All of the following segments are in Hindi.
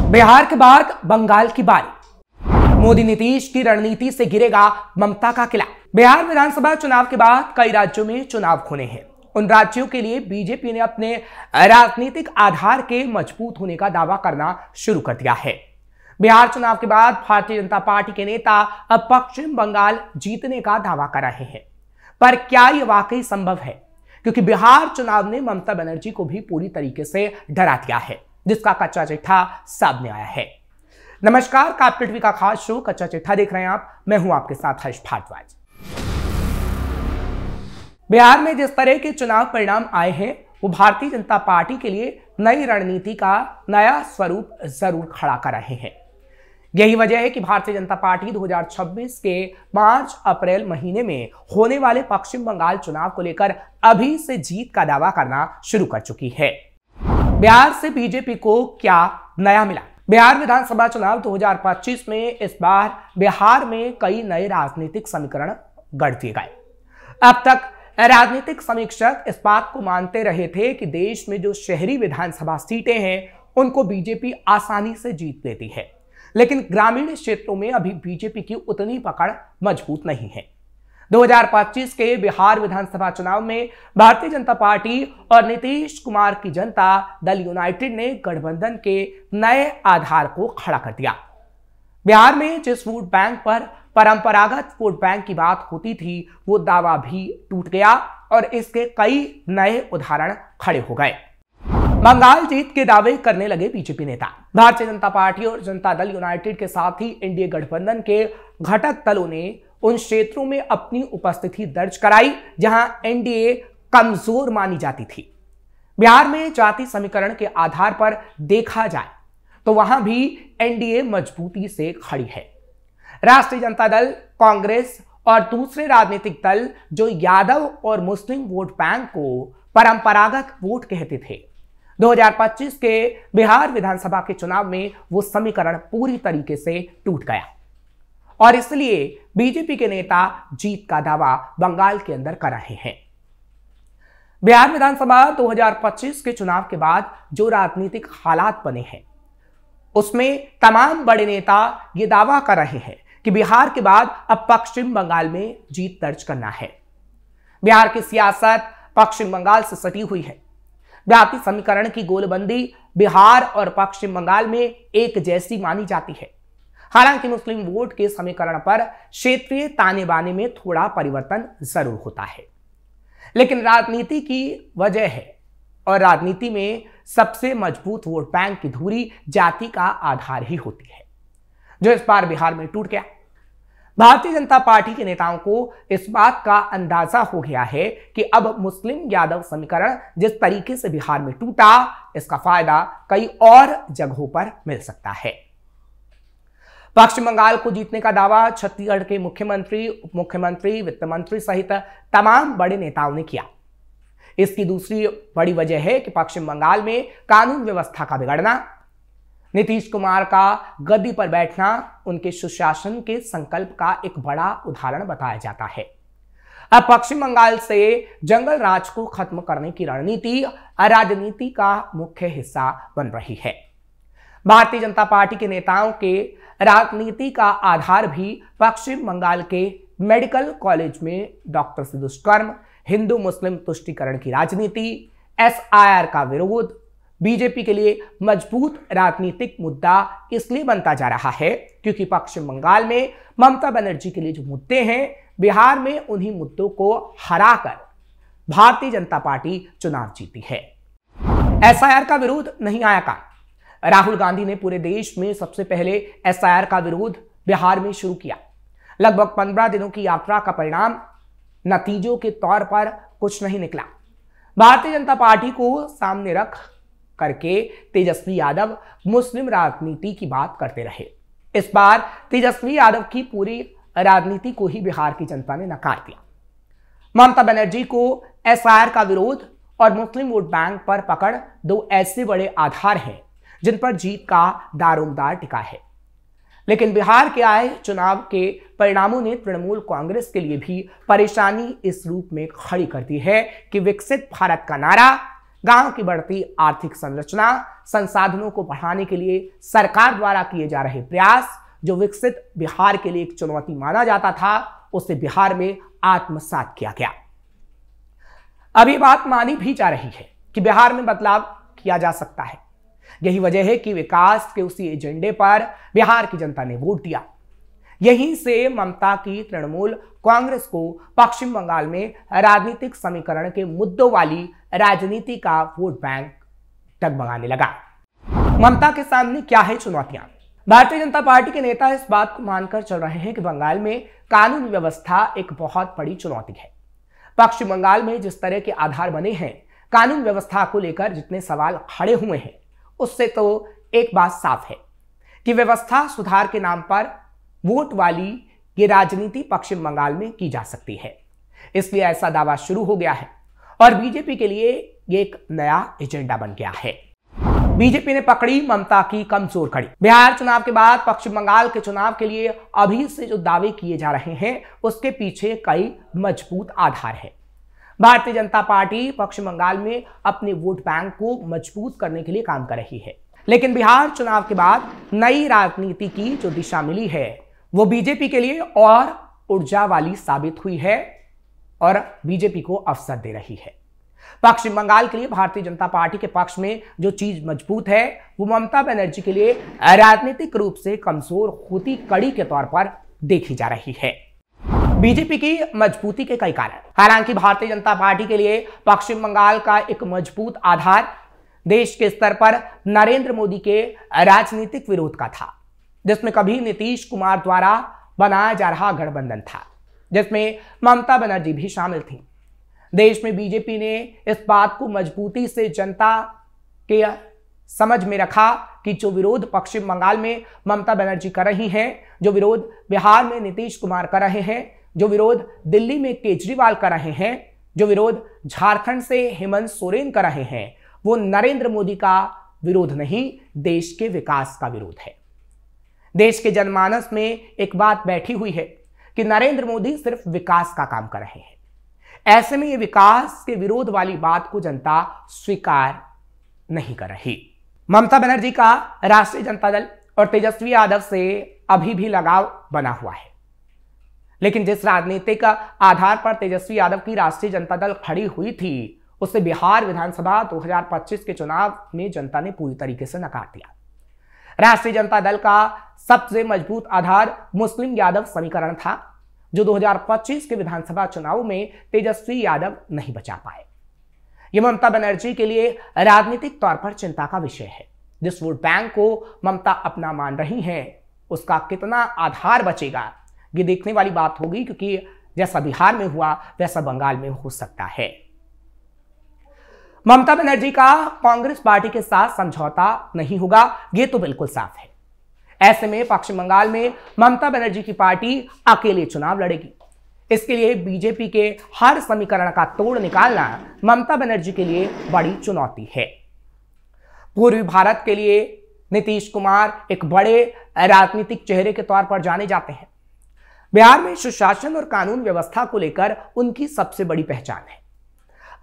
बिहार के बाद बंगाल की बारी। मोदी नीतीश की रणनीति से गिरेगा ममता का किला। बिहार विधानसभा चुनाव के बाद कई राज्यों में चुनाव होने हैं। उन राज्यों के लिए बीजेपी ने अपने राजनीतिक आधार के मजबूत होने का दावा करना शुरू कर दिया है। बिहार चुनाव के बाद भारतीय जनता पार्टी के नेता अब पश्चिम बंगाल जीतने का दावा कर रहे हैं, पर क्या यह वाकई संभव है? क्योंकि बिहार चुनाव ने ममता बनर्जी को भी पूरी तरीके से डरा दिया है, जिसका कच्चा चिट्ठा सामने आया है। नमस्कार, कैपिटल टीवी का खास शो कच्चा चिट्ठा देख रहे हैं आप। मैं हूं आपके साथ हर्ष भारद्वाज। बिहार में जिस तरह के चुनाव परिणाम आए हैं, वो भारतीय जनता पार्टी के लिए नई रणनीति का नया स्वरूप जरूर खड़ा कर रहे हैं। यही वजह है कि भारतीय जनता पार्टी 2026 के 5 अप्रैल महीने में होने वाले पश्चिम बंगाल चुनाव को लेकर अभी से जीत का दावा करना शुरू कर चुकी है। बिहार से बीजेपी को क्या नया मिला? बिहार विधानसभा चुनाव 2025 में इस बार बिहार में कई नए राजनीतिक समीकरण गढ़ दिए गए। अब तक राजनीतिक समीक्षक इस बात को मानते रहे थे कि देश में जो शहरी विधानसभा सीटें हैं, उनको बीजेपी आसानी से जीत लेती है, लेकिन ग्रामीण क्षेत्रों में अभी बीजेपी की उतनी पकड़ मजबूत नहीं है। 2025 के बिहार विधानसभा चुनाव में भारतीय जनता पार्टी और नीतीश कुमार की जनता दल यूनाइटेड ने गठबंधन के नए आधार को खड़ा कर दिया। बिहार में जिस वोट बैंक पर परंपरागत वोट बैंक की बात होती थी, वो दावा भी टूट गया और इसके कई नए उदाहरण खड़े हो गए। बंगाल जीत के दावे करने लगे बीजेपी नेता। भारतीय जनता पार्टी और जनता दल यूनाइटेड के साथ ही एनडीए गठबंधन के घटक दलों ने उन क्षेत्रों में अपनी उपस्थिति दर्ज कराई जहां एनडीए कमजोर मानी जाती थी। बिहार में जाति समीकरण के आधार पर देखा जाए तो वहां भी एनडीए मजबूती से खड़ी है। राष्ट्रीय जनता दल, कांग्रेस और दूसरे राजनीतिक दल जो यादव और मुस्लिम वोट बैंक को परंपरागत वोट कहते थे, 2025 के बिहार विधानसभा के चुनाव में वो समीकरण पूरी तरीके से टूट गया और इसलिए बीजेपी के नेता जीत का दावा बंगाल के अंदर कर रहे हैं। बिहार विधानसभा 2025 के चुनाव के बाद जो राजनीतिक हालात बने हैं, उसमें तमाम बड़े नेता ये दावा कर रहे हैं कि बिहार के बाद अब पश्चिम बंगाल में जीत दर्ज करना है। बिहार की सियासत पश्चिम बंगाल से सटी हुई है। जाति समीकरण की गोलबंदी बिहार और पश्चिम बंगाल में एक जैसी मानी जाती है। हालांकि मुस्लिम वोट के समीकरण पर क्षेत्रीय ताने बाने में थोड़ा परिवर्तन जरूर होता है, लेकिन राजनीति की वजह है और राजनीति में सबसे मजबूत वोट बैंक की धुरी जाति का आधार ही होती है, जो इस बार बिहार में टूट गया। भारतीय जनता पार्टी के नेताओं को इस बात का अंदाजा हो गया है कि अब मुस्लिम यादव समीकरण जिस तरीके से बिहार में टूटा, इसका फायदा कई और जगहों पर मिल सकता है। पश्चिम बंगाल को जीतने का दावा छत्तीसगढ़ के मुख्यमंत्री, उप मुख्यमंत्री, वित्त मंत्री सहित तमाम बड़े नेताओं ने किया। इसकी दूसरी बड़ी वजह है कि पश्चिम बंगाल में कानून व्यवस्था का बिगड़ना, नीतीश कुमार का गद्दी पर बैठना उनके सुशासन के संकल्प का एक बड़ा उदाहरण बताया जाता है। अब पश्चिम बंगाल से जंगल राज को खत्म करने की रणनीति राजनीति का मुख्य हिस्सा बन रही है। भारतीय जनता पार्टी के नेताओं के राजनीति का आधार भी पश्चिम बंगाल के मेडिकल कॉलेज में डॉक्टर से दुष्कर्म, हिंदू मुस्लिम तुष्टीकरण की राजनीति, एसआईआर का विरोध बीजेपी के लिए मजबूत राजनीतिक मुद्दा इसलिए बनता जा रहा है क्योंकि पश्चिम बंगाल में ममता बनर्जी के लिए जो मुद्दे हैं, बिहार में उन्हीं मुद्दों को हराकर भारतीय जनता पार्टी चुनाव जीती है। एसआईआर का विरोध नहीं आया का। राहुल गांधी ने पूरे देश में सबसे पहले एसआईआर का विरोध बिहार में शुरू किया। लगभग 15 दिनों की यात्रा का परिणाम नतीजों के तौर पर कुछ नहीं निकला। भारतीय जनता पार्टी को सामने रख करके तेजस्वी यादव मुस्लिम राजनीति की बात करते रहे। इस बार तेजस्वी यादव की पूरी राजनीति को ही बिहार की जनता ने नकार दिया। ममता बनर्जी को एसआईआर का विरोध और मुस्लिम वोट बैंक पर पकड़ दो ऐसे बड़े आधार हैं जिन पर जीत का दारोमदार टिका है। लेकिन बिहार के आए चुनाव के परिणामों ने तृणमूल कांग्रेस के लिए भी परेशानी इस रूप में खड़ी कर दी है कि विकसित भारत का नारा गांव की बढ़ती आर्थिक संरचना, संसाधनों को बढ़ाने के लिए सरकार द्वारा किए जा रहे प्रयास, जो विकसित बिहार के लिए एक चुनौती माना जाता था, उसे बिहार में आत्मसात किया गया। अब ये बात मानी भी जा रही है कि बिहार में बदलाव किया जा सकता है। यही वजह है कि विकास के उसी एजेंडे पर बिहार की जनता ने वोट दिया। यहीं से ममता की तृणमूल कांग्रेस को पश्चिम बंगाल में राजनीतिक समीकरण के मुद्दों वाली राजनीति का वोट बैंक डगमगाने लगा। ममता के सामने क्या है चुनौतियां? भारतीय जनता पार्टी के नेता इस बात को मानकर चल रहे हैं कि बंगाल में कानून व्यवस्था एक बहुत बड़ी चुनौती है। पश्चिम बंगाल में जिस तरह के आधार बने हैं, कानून व्यवस्था को लेकर जितने सवाल खड़े हुए हैं, उससे तो एक बात साफ है कि व्यवस्था सुधार के नाम पर वोट वाली ये राजनीति पश्चिम बंगाल में की जा सकती है। इसलिए ऐसा दावा शुरू हो गया है और बीजेपी के लिए ये एक नया एजेंडा बन गया है। बीजेपी ने पकड़ी ममता की कमजोर कड़ी। बिहार चुनाव के बाद पश्चिम बंगाल के चुनाव के लिए अभी से जो दावे किए जा रहे हैं, उसके पीछे कई मजबूत आधार है। भारतीय जनता पार्टी पश्चिम बंगाल में अपने वोट बैंक को मजबूत करने के लिए काम कर रही है, लेकिन बिहार चुनाव के बाद नई राजनीति की जो दिशा मिली है, वो बीजेपी के लिए और ऊर्जा वाली साबित हुई है और बीजेपी को अवसर दे रही है। पश्चिम बंगाल के लिए भारतीय जनता पार्टी के पक्ष में जो चीज मजबूत है, वो ममता बनर्जी के लिए राजनीतिक रूप से कमजोर होती कड़ी के तौर पर देखी जा रही है। बीजेपी की मजबूती के कई कारण। हालांकि भारतीय जनता पार्टी के लिए पश्चिम बंगाल का एक मजबूत आधार देश के स्तर पर नरेंद्र मोदी के राजनीतिक विरोध का था, जिसमें कभी नीतीश कुमार द्वारा बनाया जा रहा गठबंधन था, जिसमें ममता बनर्जी भी शामिल थी। देश में बीजेपी ने इस बात को मजबूती से जनता के समझ में रखा कि जो विरोध पश्चिम बंगाल में ममता बनर्जी कर रही हैं, जो विरोध बिहार में नीतीश कुमार कर रहे हैं, जो विरोध दिल्ली में केजरीवाल कर रहे हैं, जो विरोध झारखंड से हेमंत सोरेन कर रहे हैं, वो नरेंद्र मोदी का विरोध नहीं, देश के विकास का विरोध है। देश के जनमानस में एक बात बैठी हुई है कि नरेंद्र मोदी सिर्फ विकास का काम कर रहे हैं। ऐसे में ये विकास के विरोध वाली बात को जनता स्वीकार नहीं कर रही। ममता बनर्जी का राष्ट्रीय जनता दल और तेजस्वी यादव से अभी भी लगाव बना हुआ है, लेकिन जिस राजनीतिक आधार पर तेजस्वी यादव की राष्ट्रीय जनता दल खड़ी हुई थी, उसे बिहार विधानसभा 2025 के चुनाव में जनता ने पूरी तरीके से नकार दिया। राष्ट्रीय जनता दल का सबसे मजबूत आधार मुस्लिम यादव समीकरण था, जो 2025 के विधानसभा चुनाव में तेजस्वी यादव नहीं बचा पाए। यह ममता बनर्जी के लिए राजनीतिक तौर पर चिंता का विषय है। जिस वोट बैंक को ममता अपना मान रही हैं, उसका कितना आधार बचेगा, ये देखने वाली बात होगी, क्योंकि जैसा बिहार में हुआ वैसा बंगाल में हो सकता है। ममता बनर्जी का कांग्रेस पार्टी के साथ समझौता नहीं होगा, यह तो बिल्कुल साफ है। ऐसे में पश्चिम बंगाल में ममता बनर्जी की पार्टी अकेले चुनाव लड़ेगी। इसके लिए बीजेपी के हर समीकरण का तोड़ निकालना ममता बनर्जी के लिए बड़ी चुनौती है। पूर्वी भारत के लिए नीतीश कुमार एक बड़े राजनीतिक चेहरे के तौर पर जाने जाते हैं। बिहार में सुशासन और कानून व्यवस्था को लेकर उनकी सबसे बड़ी पहचान है।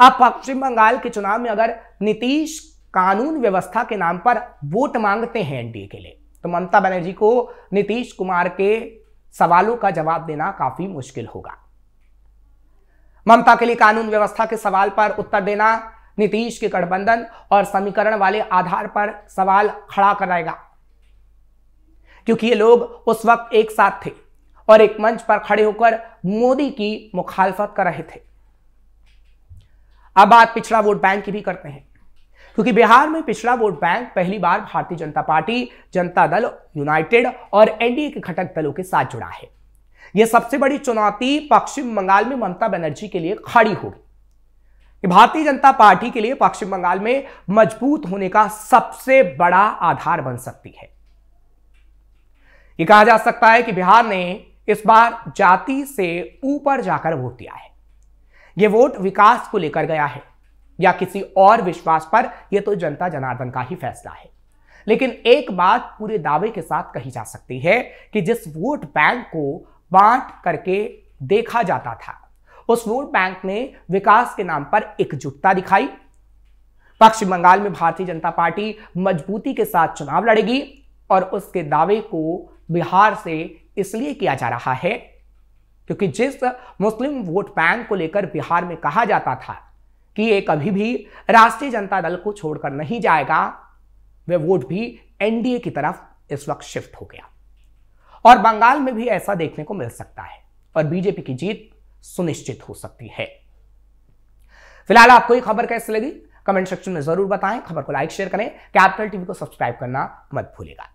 अब पश्चिम बंगाल के चुनाव में अगर नीतीश कानून व्यवस्था के नाम पर वोट मांगते हैं एनडीए के लिए, तो ममता बनर्जी को नीतीश कुमार के सवालों का जवाब देना काफी मुश्किल होगा। ममता के लिए कानून व्यवस्था के सवाल पर उत्तर देना नीतीश के गठबंधन और समीकरण वाले आधार पर सवाल खड़ा कराएगा, क्योंकि ये लोग उस वक्त एक साथ थे और एक मंच पर खड़े होकर मोदी की मुखालफत कर रहे थे। अब बात पिछड़ा वोट बैंक की भी करते हैं, क्योंकि बिहार में पिछड़ा वोट बैंक पहली बार भारतीय जनता पार्टी, जनता दल यूनाइटेड और एनडीए के घटक दलों के साथ जुड़ा है। यह सबसे बड़ी चुनौती पश्चिम बंगाल में ममता बनर्जी के लिए खड़ी होगी। भारतीय जनता पार्टी के लिए पश्चिम बंगाल में मजबूत होने का सबसे बड़ा आधार बन सकती है। यह कहा जा सकता है कि बिहार ने इस बार जाति से ऊपर जाकर वोट दिया है। यह वोट विकास को लेकर गया है या किसी और विश्वास पर, यह तो जनता जनार्दन का ही फैसला है। लेकिन एक बात पूरे दावे के साथ कही जा सकती है कि जिस वोट बैंक को बांट करके देखा जाता था, उस वोट बैंक ने विकास के नाम पर एकजुटता दिखाई। पश्चिम बंगाल में भारतीय जनता पार्टी मजबूती के साथ चुनाव लड़ेगी और उसके दावे को बिहार से इसलिए किया जा रहा है क्योंकि जिस मुस्लिम वोट बैंक को लेकर बिहार में कहा जाता था कि ये कभी भी राष्ट्रीय जनता दल को छोड़कर नहीं जाएगा, वह वोट भी एनडीए की तरफ इस वक्त शिफ्ट हो गया और बंगाल में भी ऐसा देखने को मिल सकता है और बीजेपी की जीत सुनिश्चित हो सकती है। फिलहाल आपको ये खबर कैसी लगी कमेंट सेक्शन में जरूर बताएं। खबर को लाइक शेयर करें, कैपिटल टीवी को सब्सक्राइब करना मत भूलिएगा।